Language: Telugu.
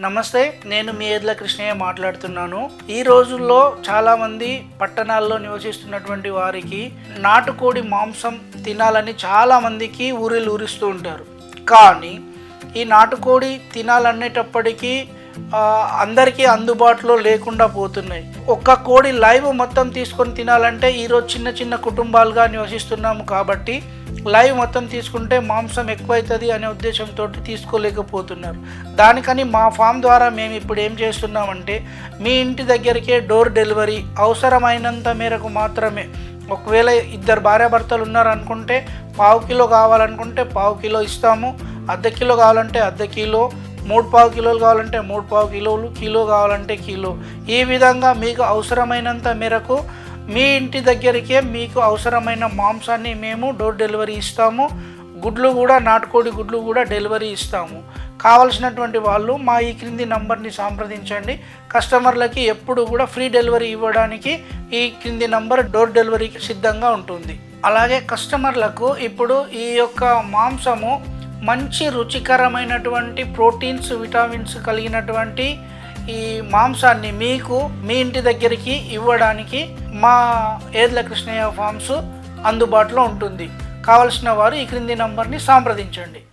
నమస్తే, నేను మీ ఏద్ల కృష్ణయ్య మాట్లాడుతున్నాను. ఈ రోజుల్లో చాలామంది పట్టణాల్లో నివసిస్తున్నటువంటి వారికి నాటుకోడి మాంసం తినాలని చాలామందికి ఊరిస్తూ ఉంటారు. కానీ ఈ నాటుకోడి తినాలనేటప్పటికీ అందరికీ అందుబాటులో లేకుండా పోతున్నాయి. ఒక్క కోడి లైవ్ మొత్తం తీసుకొని తినాలంటే ఈరోజు చిన్న చిన్న కుటుంబాలుగా నివసిస్తున్నాము కాబట్టి లైవ్ మొత్తం తీసుకుంటే మాంసం ఎక్కువవుతుంది అనే ఉద్దేశంతో తీసుకోలేకపోతున్నారు. దానికని మా ఫామ్ ద్వారా మేము ఇప్పుడు ఏం చేస్తున్నామంటే మీ ఇంటి దగ్గరికే డోర్ డెలివరీ అవసరమైనంత మేరకు మాత్రమే. ఒకవేళ ఇద్దరు భార్యాభర్తలు ఉన్నారనుకుంటే పావు కిలో కావాలనుకుంటే పావు కిలో ఇస్తాము, అర్ధ కిలో కావాలంటే అర్ధ కిలో, 3/4 కిలోలు కావాలంటే 3/4 కిలోలు, కిలో కావాలంటే కిలో. ఈ విధంగా మీకు అవసరమైనంత మేరకు మీ ఇంటి దగ్గరికే మీకు అవసరమైన మాంసాన్ని మేము డోర్ డెలివరీ ఇస్తాము. గుడ్లు కూడా, నాటుకోడి గుడ్లు కూడా డెలివరీ ఇస్తాము. కావలసినటువంటి వాళ్ళు మా ఈ క్రింది నంబర్ని సంప్రదించండి. కస్టమర్లకి ఎప్పుడు కూడా ఫ్రీ డెలివరీ ఇవ్వడానికి ఈ క్రింది నంబర్ డోర్ డెలివరీకి సిద్ధంగా ఉంటుంది. అలాగే కస్టమర్లకు ఇప్పుడు ఈ యొక్క మాంసము మంచి రుచికరమైనటువంటి ప్రోటీన్స్, విటమిన్స్ కలిగినటువంటి ఈ మాంసాన్ని మీకు మీ ఇంటి దగ్గరికి ఇవ్వడానికి మా ఏద్ల కృష్ణయ్య ఫార్మ్స్ అందుబాటులో ఉంటుంది. కావలసిన వారు ఈ క్రింది నంబర్ని సంప్రదించండి.